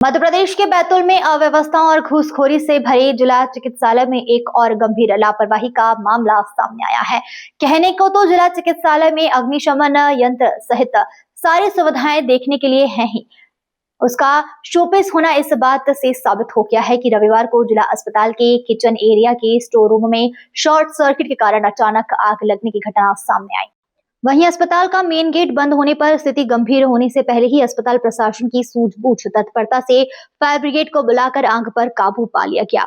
मध्य प्रदेश के बैतूल में अव्यवस्था और घूसखोरी से भरे जिला चिकित्सालय में एक और गंभीर लापरवाही का मामला सामने आया है। कहने को तो जिला चिकित्सालय में अग्निशमन यंत्र सहित सारी सुविधाएं देखने के लिए हैं ही, उसका शोपीस होना इस बात से साबित हो गया है कि रविवार को जिला अस्पताल के किचन एरिया के स्टोर रूम में शॉर्ट सर्किट के कारण अचानक आग लगने की घटना सामने आई। वहीं अस्पताल का मेन गेट बंद होने पर स्थिति गंभीर होने से पहले ही अस्पताल प्रशासन की सूझबूझ तत्परता से फायर ब्रिगेड को बुलाकर आग पर काबू पा लिया गया।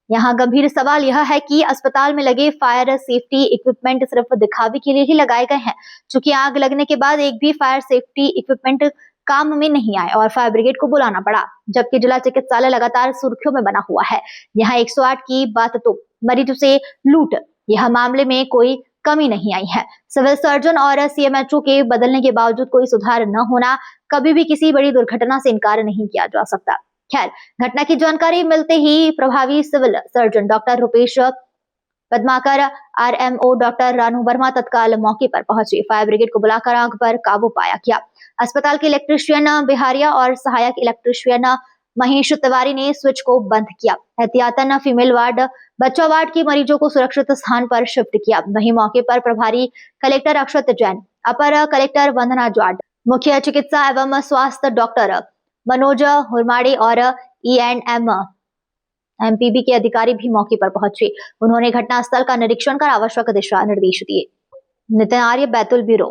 यहाँ गंभीर सवाल यह है कि अस्पताल में लगे फायर सेफ्टी इक्विपमेंट सिर्फ दिखावे के लिए ही लगाए गए हैं, चूंकि आग लगने के बाद एक भी फायर सेफ्टी इक्विपमेंट काम में नहीं आए और फायर ब्रिगेड को बुलाना पड़ा, जबकि जिला चिकित्सालय लगातार सुर्खियों में बना हुआ है। यहाँ 108 की बात तो मरीजों से लूट, यह मामले में कोई कमी नहीं आई है। सिविल सर्जन और सीएमएचओ के बदलने के बावजूद कोई सुधार न होना कभी भी किसी बड़ी दुर्घटना से इनकार नहीं किया जा सकता। खैर, घटना की जानकारी मिलते ही प्रभावी civil surgeon doctor Rupesh Padmakar, RMO doctor Ranu Verma तत्काल मौके पर पहुंचे। फायर ब्रिगेड को बुलाकर आग पर काबू पाया गया। अस्पताल के इलेक्ट्रीशियन बिहारिया और सहायक इलेक्ट्रीशियन महेश तिवारी ने स्विच को बंद किया। एहतियातन फीमेल वार्ड, बच्चा वार्ड के मरीजों को सुरक्षित स्थान पर शिफ्ट किया। वहीं मौके पर प्रभारी कलेक्टर अक्षत जैन, अपर कलेक्टर वंदना जाट, मुख्य चिकित्सा एवं स्वास्थ्य डॉक्टर मनोज हुरमाड़े और ENM MPB के अधिकारी भी मौके पर पहुंचे। उन्होंने घटनास्थल का निरीक्षण कर आवश्यक दिशा निर्देश दिए। नितिन आर्य, बैतूल ब्यूरो।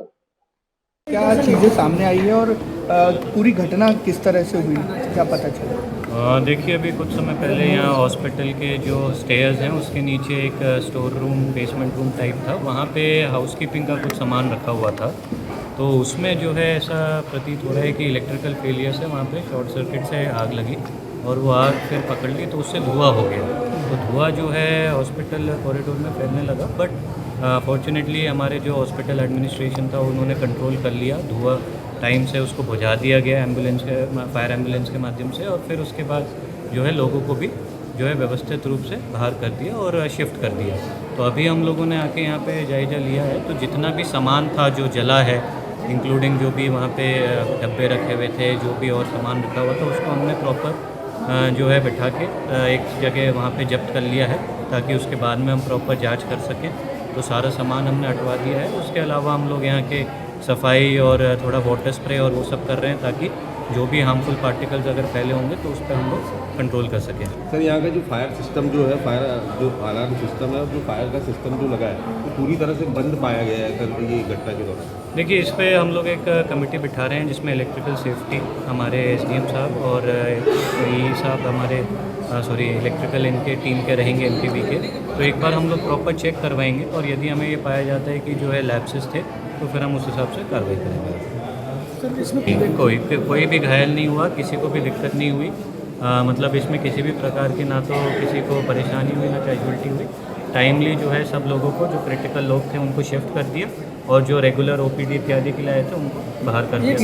क्या चीजें सामने आई है और पूरी घटना किस तरह से हुई, क्या पता चला? देखिए, अभी कुछ समय पहले यहाँ हॉस्पिटल के जो स्टेयर्स हैं उसके नीचे एक store room, basement room type था। वहाँ पे हाउसकीपिंग का कुछ सामान रखा हुआ था, तो उसमें जो है ऐसा प्रतीत हो रहा है कि इलेक्ट्रिकल फेलियर से वहाँ पे शॉर्ट सर्किट से आग लगी और वो आग फिर पकड़ ली तो उससे धुआं हो गया। तो धुआं जो है हॉस्पिटल कॉरिडोर में फैलने लगा, बट फॉर्चुनेटली हमारे जो हॉस्पिटल एडमिनिस्ट्रेशन था उन्होंने कंट्रोल कर लिया। धुआं टाइम से उसको बुझा दिया गया एम्बुलेंस के, फायर एम्बुलेंस के माध्यम से, और फिर उसके बाद जो है लोगों को भी जो है व्यवस्थित रूप से बाहर कर दिया और शिफ्ट कर दिया। तो अभी हम लोगों ने आके यहाँ पे जायज़ा लिया है, तो जितना भी सामान था जो जला है, इंक्लूडिंग जो भी वहाँ पे डब्बे रखे हुए थे, जो भी और सामान रखा हुआ था, उसको हमने प्रॉपर जो है बिठा के एक जगह वहाँ पे जब्त कर लिया है, ताकि उसके बाद में हम प्रॉपर जांच कर सकें। तो सारा सामान हमने हटवा दिया है। उसके अलावा हम लोग यहाँ के सफाई और थोड़ा वाटर स्प्रे और वो सब कर रहे हैं, ताकि जो भी हार्मफुल पार्टिकल्स अगर फैले होंगे तो उस पर हम लोग कंट्रोल कर सकें। सर, यहाँ का जो फायर सिस्टम जो है, फायर जो अलार्म सिस्टम है और जो फायर का सिस्टम जो लगा है वो पूरी तरह से बंद पाया गया है सर ये घटना के दौरान। देखिए, इस पर हम लोग एक कमेटी बिठा रहे हैं जिसमें इलेक्ट्रिकल सेफ्टी हमारे SDM साहब और EE साहब हमारे इलेक्ट्रिकल इनके टीम के रहेंगे MPB के। तो एक बार हम लोग प्रॉपर चेक करवाएंगे और यदि हमें ये पाया जाता है कि जो है लैप्सेस थे तो फिर हम उस हिसाब से कार्रवाई करेंगे। सर, इसमें कोई भी घायल नहीं हुआ, किसी को भी दिक्कत नहीं हुई। मतलब इसमें किसी भी प्रकार की ना तो किसी को परेशानी हुई ना कैजुअल्टी हुई। टाइमली जो है सब लोगों को, जो क्रिटिकल लोग थे उनको शिफ्ट कर दिया और जो रेगुलर OPD इत्यादि के लिए आए थे उनको बाहर कर दिया।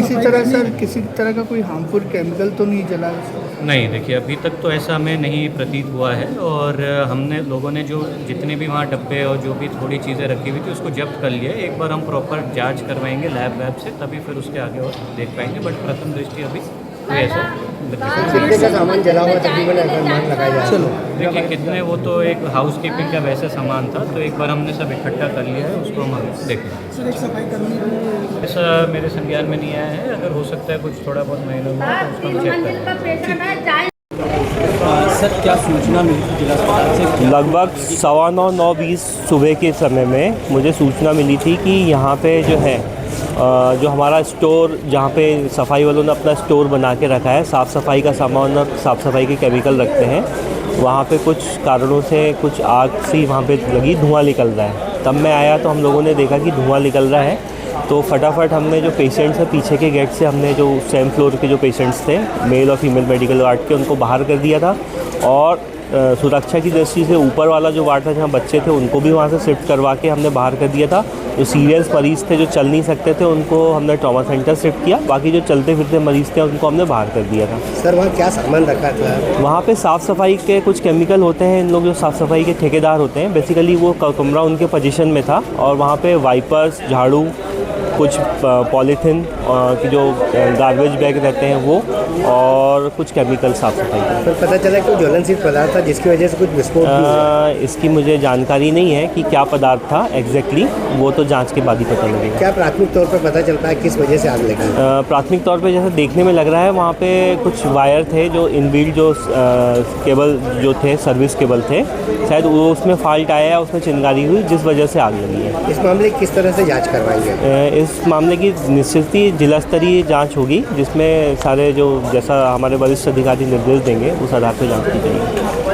किसी तरह का कोई हार्मफुल केमिकल तो नहीं जला? नहीं, देखिए, अभी तक तो ऐसा हमें नहीं प्रतीत हुआ है। और हमने लोगों ने जो जितने भी वहाँ डब्बे और जो भी थोड़ी चीज़ें रखी हुई थी उसको जब्त कर लिया। एक बार हम प्रॉपर जांच करवाएंगे लैब से, तभी फिर उसके आगे और देख पाएंगे। बट प्रथम दृष्टि अभी कोई ऐसा कितने का सामान जला हुआ तकरीबन अनुमान लगाया जाए? चलो देखिए, कितने, वो तो एक हाउस कीपिंग का वैसे सामान था, तो एक बार हमने सब इकट्ठा कर लिया है, उसको हम देखेंगे। ऐसा मेरे संज्ञान में नहीं आया है। अगर हो सकता है कुछ थोड़ा बहुत माइनर हुआ तो उसको हम चेक करेंगे। सर, क्या सूचना मिली जिला अस्पताल से? लगभग 9:15-9:20 सुबह के समय में मुझे सूचना मिली थी कि यहाँ पे जो है जो हमारा स्टोर, जहाँ पे सफाई वालों ने अपना स्टोर बना के रखा है, साफ़ सफाई का सामान और साफ़ सफाई के केमिकल रखते हैं, वहाँ पे कुछ कारणों से कुछ आग सी वहाँ पे लगी, धुआं निकल रहा है। तब मैं आया तो हम लोगों ने देखा कि धुआं निकल रहा है, तो फटाफट हमने जो पेशेंट्स हैं पीछे के गेट से, हमने जो सेम फ्लोर के जो पेशेंट्स थे मेल और फीमेल मेडिकल वार्ड के, उनको बाहर कर दिया था। और सुरक्षा की दृष्टि से ऊपर वाला जो वार्ड था जहाँ बच्चे थे उनको भी वहाँ से शिफ्ट करवा के हमने बाहर कर दिया था। जो सीरियस मरीज़ थे, जो चल नहीं सकते थे, उनको हमने ट्रॉमा सेंटर शिफ्ट किया। बाकी जो चलते फिरते मरीज़ थे उनको हमने बाहर कर दिया था। सर, वहाँ क्या सामान रखा था? वहाँ पे साफ़ सफाई के कुछ केमिकल होते हैं। इन लोग जो साफ़ सफाई के ठेकेदार होते हैं, बेसिकली वो कमरा उनके पोजीशन में था और वहाँ पे वाइपर्स, झाड़ू कुछ पॉलीथीन की जो गार्बेज बैग रहते हैं वो, और कुछ केमिकल साफ सफाई के। तो पता चला कि ज्वलनशील पदार्थ था जिसकी वजह से कुछ विस्फोट भी हुआ। इसकी मुझे जानकारी नहीं है कि क्या पदार्थ था एग्जैक्टली, वो तो जांच के बाद ही पता लगेगा। क्या प्राथमिक तौर पर पता चल पाया किस वजह से आग लगी? प्राथमिक तौर पे जैसे देखने में लग रहा है वहाँ पे कुछ वायर थे जो इनबिल्ट जो केबल जो थे, सर्विस केबल थे, शायद वो उसमें फॉल्ट आया, उसमें चिंगारी हुई जिस वजह से आग लगी है। इस मामले की किस तरह से जांच करवाएंगे? इस मामले की निश्चित ही जिला स्तरीय जांच होगी, जिसमें सारे जो जैसा हमारे वरिष्ठ अधिकारी निर्देश देंगे उस आधार पर जांच की जाएगी।